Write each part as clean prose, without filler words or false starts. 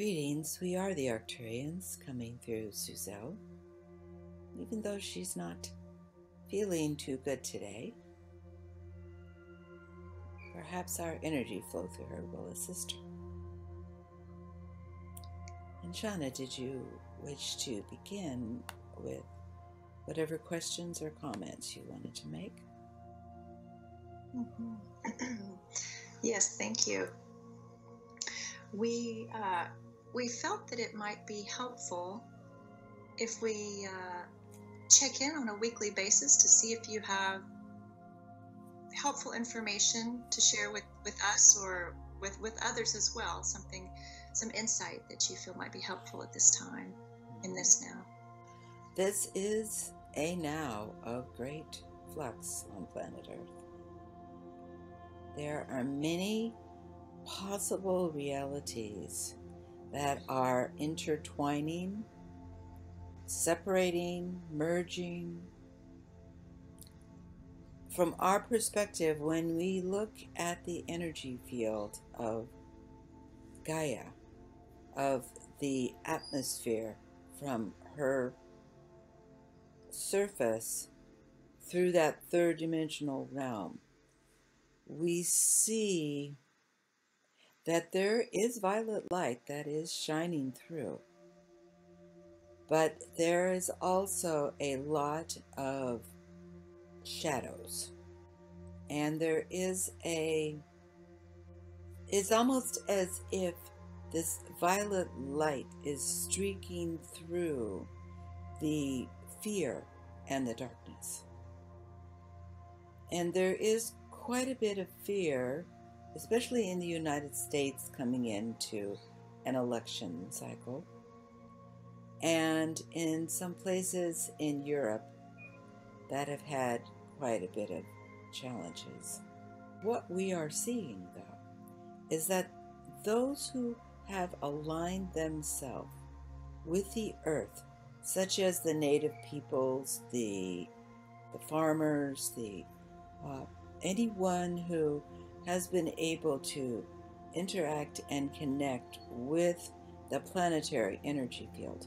Greetings, we are the Arcturians coming through Suzanne. Even though she's not feeling too good today, perhaps our energy flow through her will assist her. And Shauna, did you wish to begin with whatever questions or comments you wanted to make? Yes, thank you. We felt that it might be helpful if we check in on a weekly basis to see if you have helpful information to share with us or with others as well, some insight that you feel might be helpful at this time, in this now. This is a now of great flux on planet Earth. There are many possible realities that are intertwining, separating, merging. From our perspective, when we look at the energy field of Gaia, of the atmosphere from her surface through that third dimensional realm, we see that there is violet light that is shining through. But there is also a lot of shadows. And there is it's almost as if this violet light is streaking through the fear and the darkness. And there is quite a bit of fear, especially in the United States, coming into an election cycle, and in some places in Europe that have had quite a bit of challenges. What we are seeing, though, is that those who have aligned themselves with the earth, such as the native peoples, the farmers, anyone who has been able to interact and connect with the planetary energy field.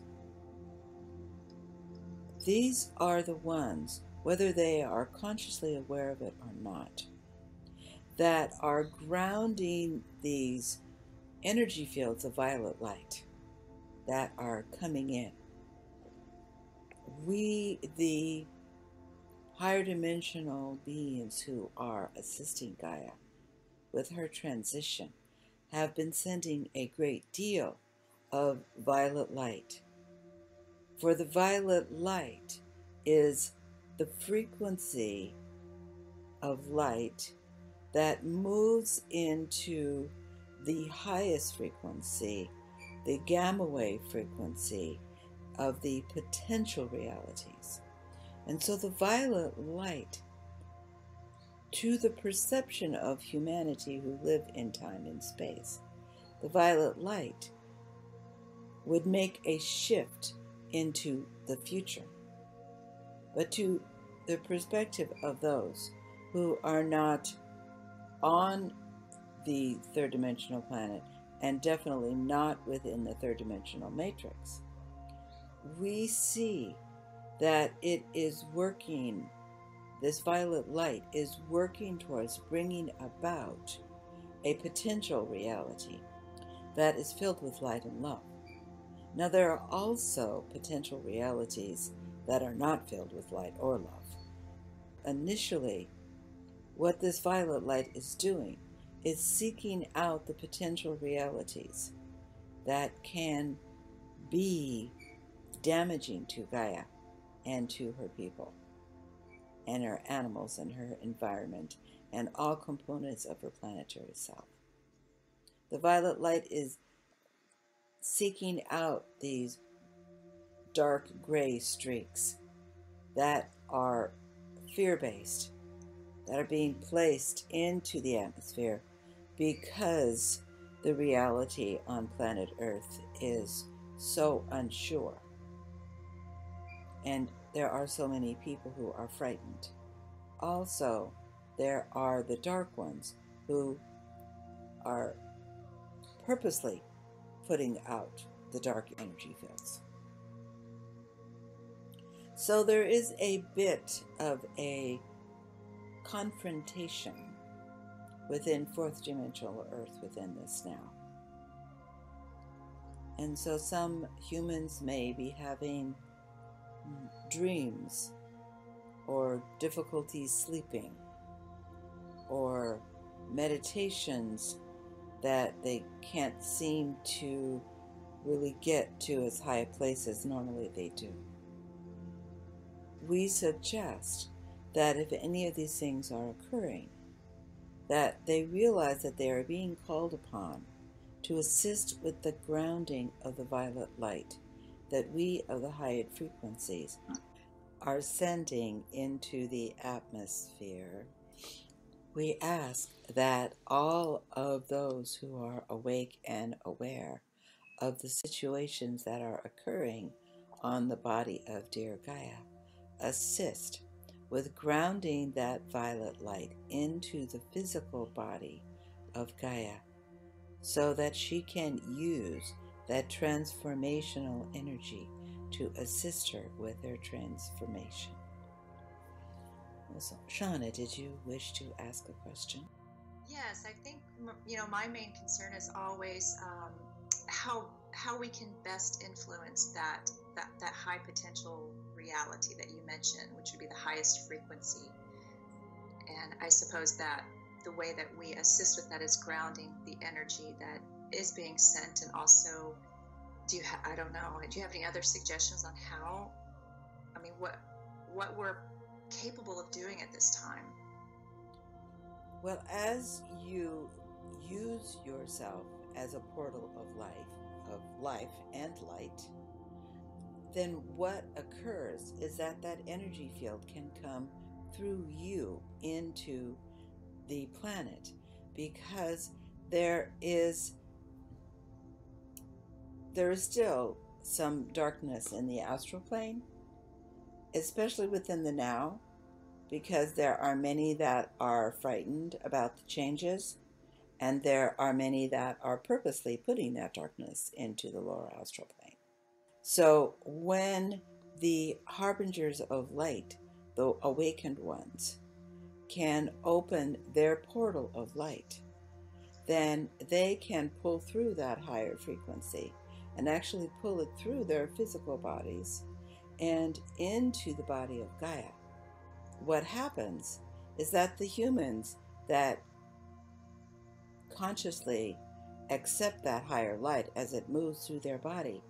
These are the ones, whether they are consciously aware of it or not, that are grounding these energy fields of violet light that are coming in. We, the higher dimensional beings who are assisting Gaia with her transition, have been sending a great deal of violet light. For the violet light is the frequency of light that moves into the highest frequency, the gamma wave frequency of the potential realities. And so the violet light, to the perception of humanity who live in time and space, the violet light would make a shift into the future. But to the perspective of those who are not on the third dimensional planet, and definitely not within the third dimensional matrix, we see that it is working, this violet light is working towards bringing about a potential reality that is filled with light and love. Now, there are also potential realities that are not filled with light or love. Initially, what this violet light is doing is seeking out the potential realities that can be damaging to Gaia and to her people and her animals and her environment and all components of her planetary self. The violet light is seeking out these dark gray streaks that are fear-based, that are being placed into the atmosphere because the reality on planet Earth is so unsure. And there are so many people who are frightened. Also, there are the dark ones who are purposely putting out the dark energy fields. So there is a bit of a confrontation within fourth dimensional Earth within this now. And so some humans may be having dreams or difficulties sleeping or meditations that they can't seem to really get to as high a place as normally they do. We suggest that if any of these things are occurring, that they realize that they are being called upon to assist with the grounding of the violet light that we of the higher frequencies are sending into the atmosphere. We ask that all of those who are awake and aware of the situations that are occurring on the body of dear Gaia assist with grounding that violet light into the physical body of Gaia so that she can use that transformational energy to assist her with her transformation. So, Shauna, did you wish to ask a question? Yes, I think, my main concern is always how we can best influence that high potential reality that you mentioned, which would be the highest frequency. And I suppose that the way that we assist with that is grounding the energy that is being sent. And also, do you have any other suggestions on how, what we're capable of doing at this time? Well, as you use yourself as a portal of life and light, then what occurs is that energy field can come through you into the planet, because there is still some darkness in the astral plane, especially within the now, because there are many that are frightened about the changes, and there are many that are purposely putting that darkness into the lower astral plane. So when the harbingers of light, the awakened ones, can open their portal of light, then they can pull through that higher frequency and actually pull it through their physical bodies and into the body of Gaia. What happens is that the humans that consciously accept that higher light as it moves through their body,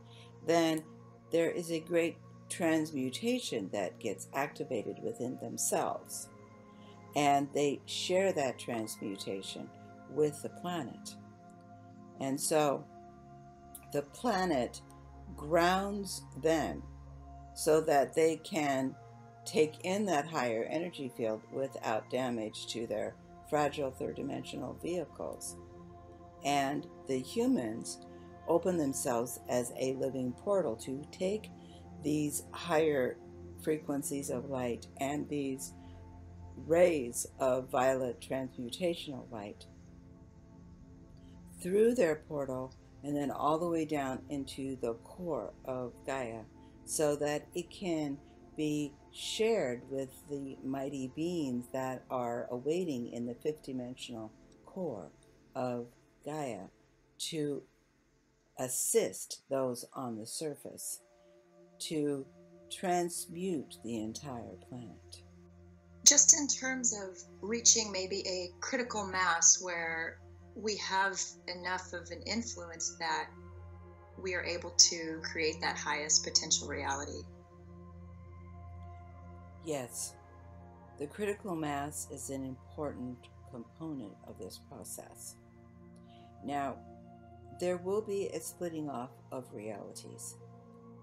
then there is a great transmutation that gets activated within themselves, and they share that transmutation with the planet. And so the planet grounds them so that they can take in that higher energy field without damage to their fragile third-dimensional vehicles. And the humans open themselves as a living portal to take these higher frequencies of light and these rays of violet transmutational light through their portal and then all the way down into the core of Gaia, so that it can be shared with the mighty beings that are awaiting in the fifth dimensional core of Gaia to assist those on the surface to transmute the entire planet. Just in terms of reaching maybe a critical mass where we have enough of an influence that we are able to create that highest potential reality. Yes, the critical mass is an important component of this process. Now, there will be a splitting off of realities,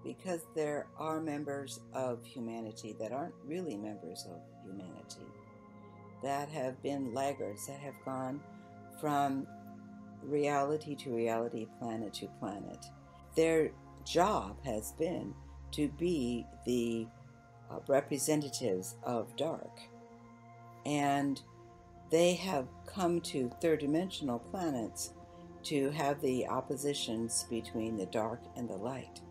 because there are members of humanity that aren't really members of humanity, that have been laggards, that have gone from reality to reality, planet to planet. Their job has been to be the representatives of dark, and they have come to third dimensional planets to have the oppositions between the dark and the light.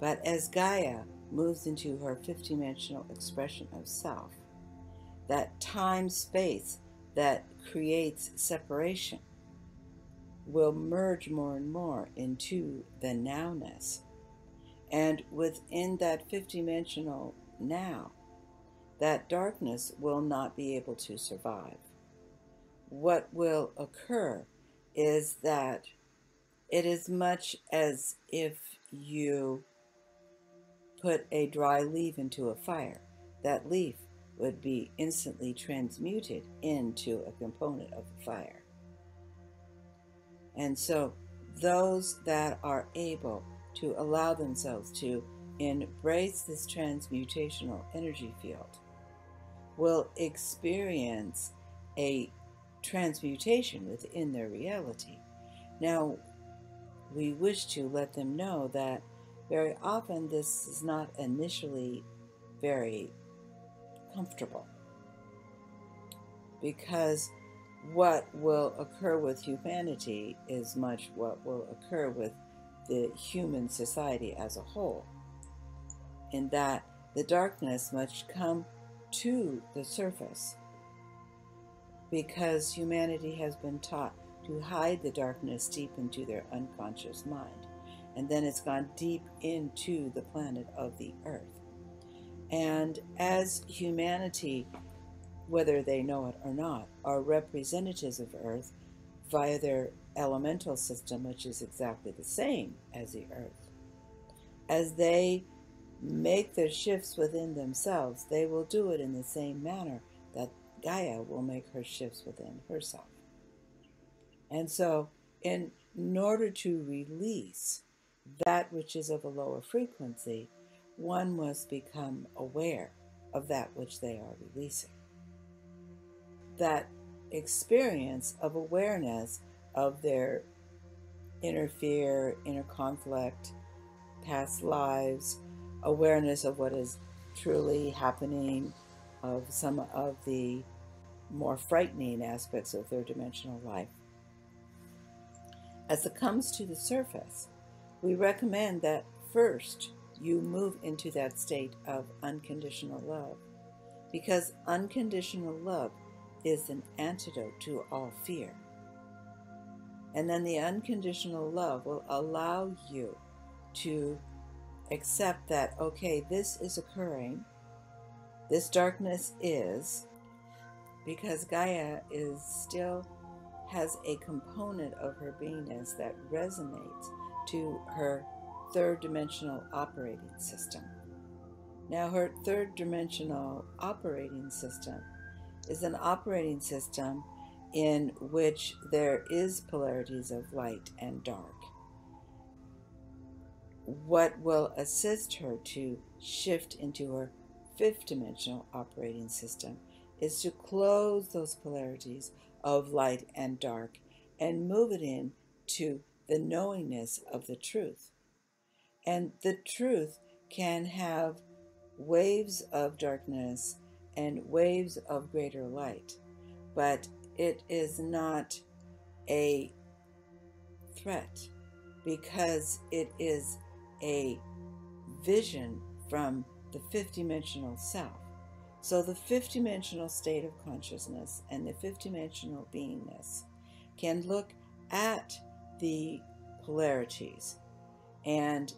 But as Gaia moves into her fifth-dimensional expression of self, that time-space that creates separation will merge more and more into the nowness. And within that fifth-dimensional now, that darkness will not be able to survive. What will occur is that it is much as if you put a dry leaf into a fire. That leaf would be instantly transmuted into a component of the fire. And so those that are able to allow themselves to embrace this transmutational energy field will experience a transmutation within their reality. Now, we wish to let them know that very often this is not initially very comfortable, because what will occur with humanity is much what will occur with the human society as a whole, in that the darkness must come to the surface, because humanity has been taught to hide the darkness deep into their unconscious mind, and then it's gone deep into the planet of the earth. And as humanity, whether they know it or not, are representatives of earth via their elemental system, which is exactly the same as the earth, as they make their shifts within themselves, they will do it in the same manner that Gaia will make her shifts within herself. And so in order to release that which is of a lower frequency, one must become aware of that which they are releasing. That experience of awareness of their inner fear, inner conflict, past lives, awareness of what is truly happening, of some of the more frightening aspects of third-dimensional life. As it comes to the surface, we recommend that first you move into that state of unconditional love, because unconditional love is an antidote to all fear. And then the unconditional love will allow you to accept that, okay, this is occurring, this darkness is, because Gaia is still has a component of her beingness that resonates to her third-dimensional operating system. Now, her third-dimensional operating system is an operating system in which there is polarities of light and dark. What will assist her to shift into her fifth-dimensional operating system is to close those polarities of light and dark and move it into the knowingness of the truth. And the truth can have waves of darkness and waves of greater light, but it is not a threat, because it is a vision from the fifth-dimensional self. So the fifth-dimensional state of consciousness and the fifth-dimensional beingness can look at the polarities, and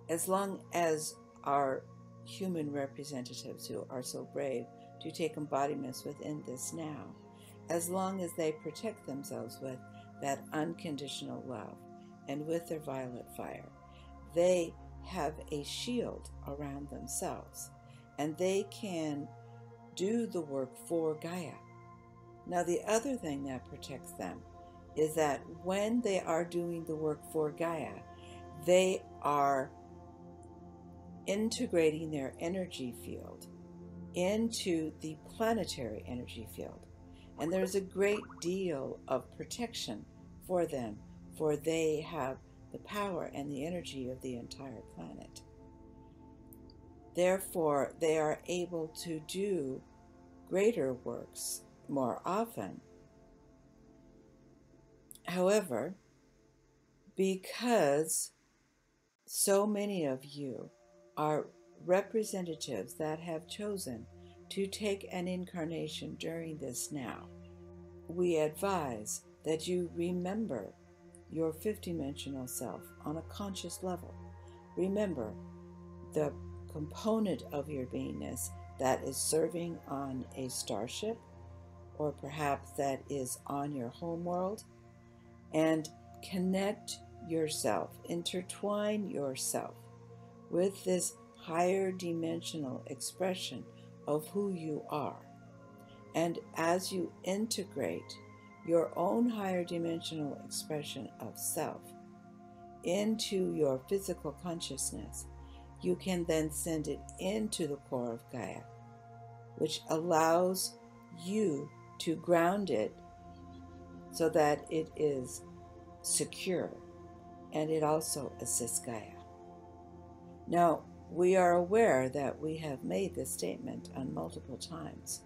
as long as our human representatives who are so brave to take embodiments within this now, as long as they protect themselves with that unconditional love and with their violet fire, they have a shield around themselves, and they can do the work for Gaia. Now, the other thing that protects them is that when they are doing the work for Gaia, they are integrating their energy field into the planetary energy field. And there's a great deal of protection for them, for they have the power and the energy of the entire planet. Therefore, they are able to do greater works more often. However, because so many of you are representatives that have chosen to take an incarnation during this now. We advise that you remember your fifth-dimensional self on a conscious level. Remember the component of your beingness that is serving on a starship, or perhaps that is on your home world, and connect yourself, intertwine yourself with this higher dimensional expression of who you are. And as you integrate your own higher dimensional expression of self into your physical consciousness, you can then send it into the core of Gaia, which allows you to ground it so that it is secure, and it also assists Gaia. Now, we are aware that we have made this statement on multiple times,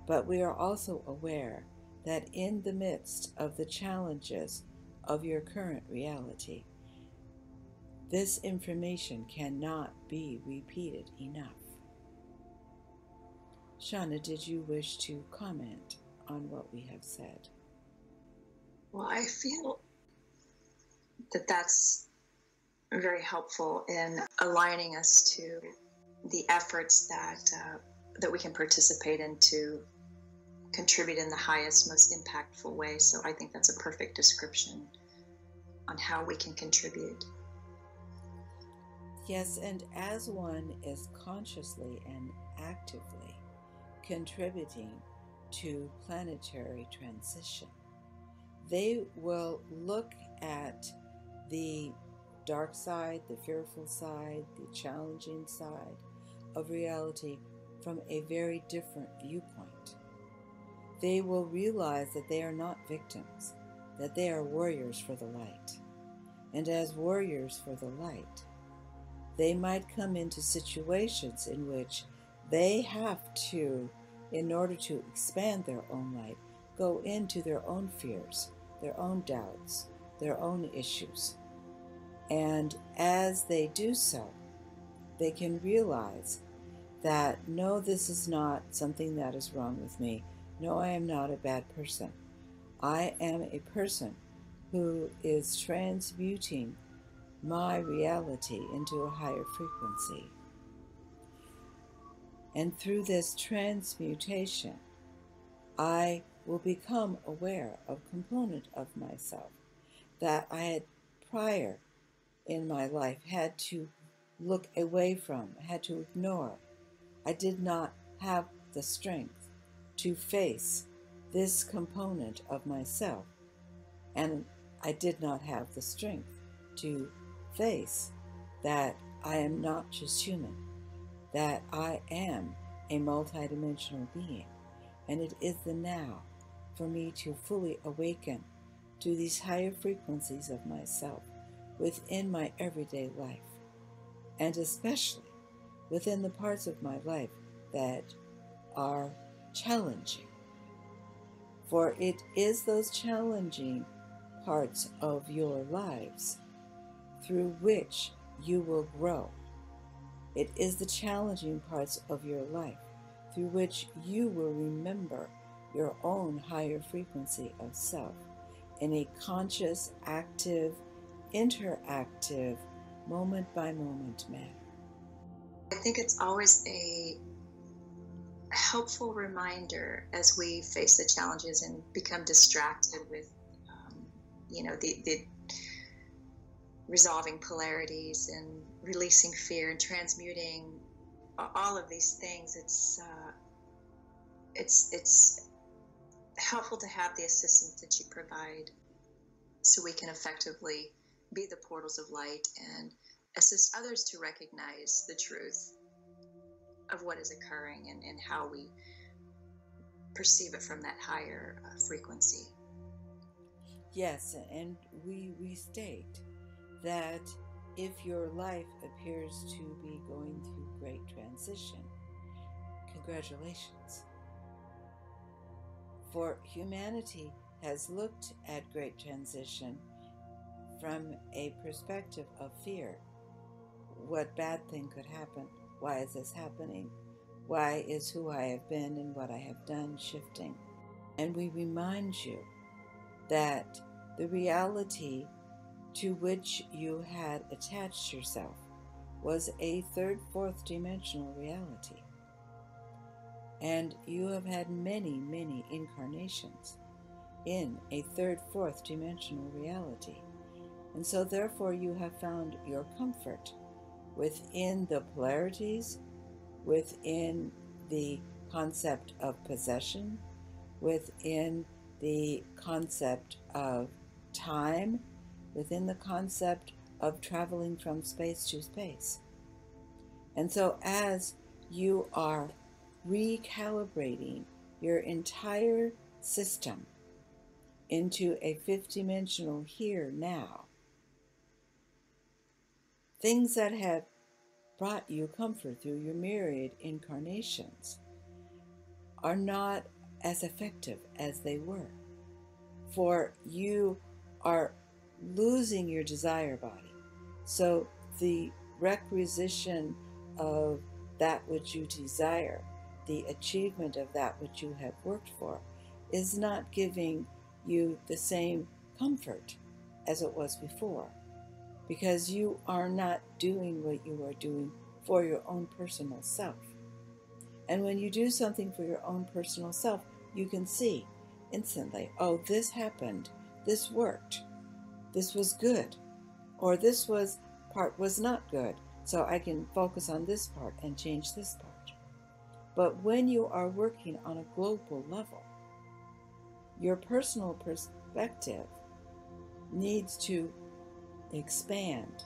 but we are also aware that in the midst of the challenges of your current reality, this information cannot be repeated enough. Shauna, did you wish to comment on what we have said? Well, I feel that that's very helpful in aligning us to the efforts that we can participate in to contribute in the highest, most impactful way. So I think that's a perfect description on how we can contribute. Yes, and as one is consciously and actively contributing to planetary transition, they will look at the dark side, the fearful side, the challenging side of reality from a very different viewpoint. They will realize that they are not victims, that they are warriors for the light. And as warriors for the light, they might come into situations in which they have to, in order to expand their own light, go into their own fears, their own doubts, their own issues. And as they do so, they can realize that, no, this is not something that is wrong with me. No, I am not a bad person. I am a person who is transmuting my reality into a higher frequency. And through this transmutation, I will become aware of a component of myself that I had prior in my life had to look away from, had to ignore. I did not have the strength to face this component of myself, and I did not have the strength to face that I am not just human, that I am a multidimensional being, and it is the now for me to fully awaken to these higher frequencies of myself within my everyday life, and especially within the parts of my life that are challenging. For it is those challenging parts of your lives through which you will grow. It is the challenging parts of your life through which you will remember your own higher frequency of self in a conscious, active, interactive, moment-by-moment manner. I think it's always a helpful reminder as we face the challenges and become distracted with, the resolving polarities and releasing fear and transmuting all of these things. It's helpful to have the assistance that you provide so we can effectively be the portals of light and assist others to recognize the truth of what is occurring and how we perceive it from that higher frequency. Yes, and we restate that if your life appears to be going through great transition, congratulations. For humanity has looked at great transition from a perspective of fear. What bad thing could happen? Why is this happening? Why is who I have been and what I have done shifting? And we remind you that the reality to which you had attached yourself was a third, fourth dimensional reality. And you have had many, many incarnations in a third, fourth dimensional reality. And so therefore you have found your comfort within the polarities, within the concept of possession, within the concept of time, within the concept of traveling from space to space. And so as you are recalibrating your entire system into a fifth dimensional here now, things that have brought you comfort through your myriad incarnations are not as effective as they were. For you are losing your desire body. So the requisition of that which you desire, the achievement of that which you have worked for, is not giving you the same comfort as it was before, because you are not doing what you are doing for your own personal self. And when you do something for your own personal self, you can see instantly, oh, this happened, this worked, this was good, or this part was not good, so I can focus on this part and change this part. But when you are working on a global level, your personal perspective needs to expand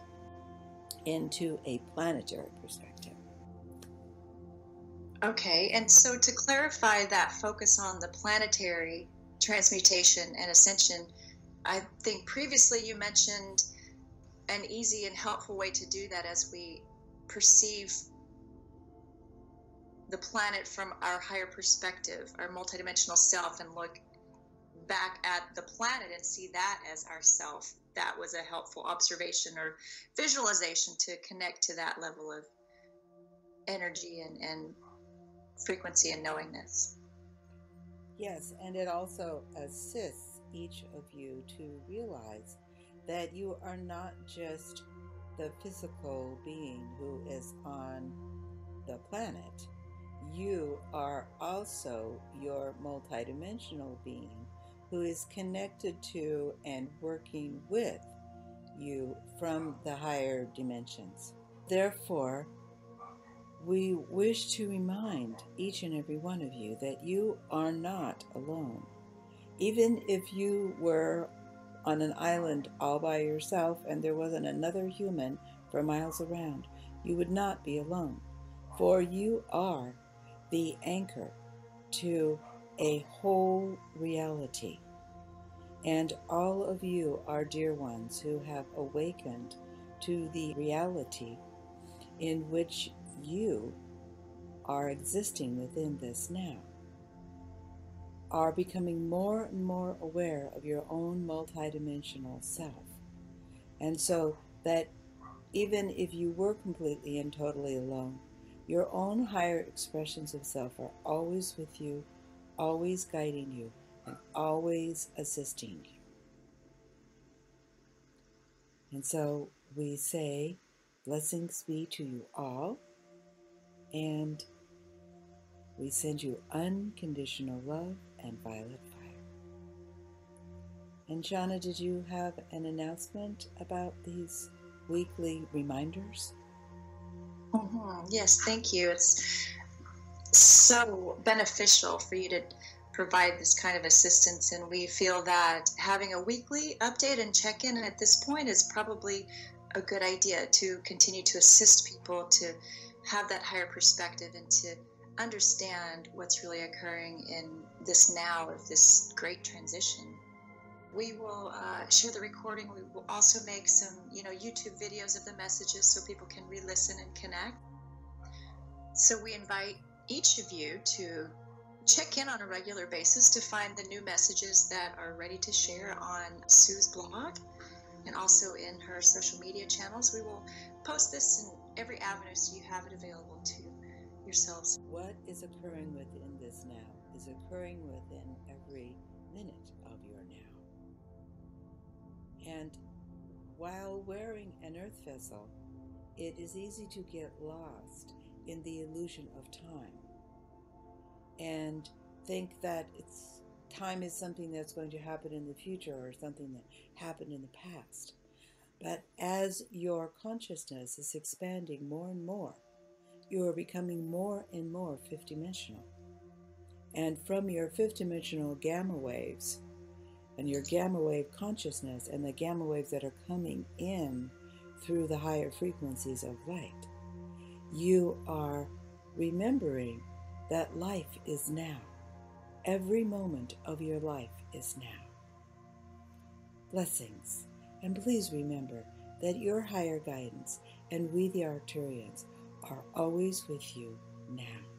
into a planetary perspective. Okay, and so to clarify that focus on the planetary transmutation and ascension, I think previously you mentioned an easy and helpful way to do that as we perceive the planet from our higher perspective, our multidimensional self, and look back at the planet and see that as our self. That was a helpful observation or visualization to connect to that level of energy and frequency and knowingness. Yes, and it also assists each of you to realize that you are not just the physical being who is on the planet. You are also your multidimensional being who is connected to and working with you from the higher dimensions. Therefore, we wish to remind each and every one of you that you are not alone. Even if you were on an island all by yourself and there wasn't another human for miles around, you would not be alone. For you are the anchor to a whole reality. And all of you are dear ones who have awakened to the reality in which you are existing within this now, are becoming more and more aware of your own multidimensional self. And so that even if you were completely and totally alone, your own higher expressions of self are always with you, always guiding you, and always assisting you. And so we say, blessings be to you all, and we send you unconditional love and violet fire. And Shauna, did you have an announcement about these weekly reminders? Yes, thank you. It's so beneficial for you to provide this kind of assistance, and we feel that having a weekly update and check-in at this point is probably a good idea to continue to assist people to have that higher perspective and to understand what's really occurring in this now of this great transition. We will share the recording. We will also make some, YouTube videos of the messages so people can re-listen and connect. So we invite each of you to check in on a regular basis to find the new messages that are ready to share on Sue's blog. and also in her social media channels. We will post this in every avenue so you have it available to yourselves. What is occurring within this now is occurring within every minute of your now. And while wearing an earth vessel, it is easy to get lost in the illusion of time and think that time is something that's going to happen in the future or something that happened in the past. But as your consciousness is expanding more and more, you are becoming more and more fifth-dimensional. And from your fifth-dimensional gamma waves and your gamma wave consciousness and the gamma waves that are coming in through the higher frequencies of light, you are remembering that life is now. Every moment of your life is now. Blessings, and please remember that your higher guidance and we the Arcturians are always with you now.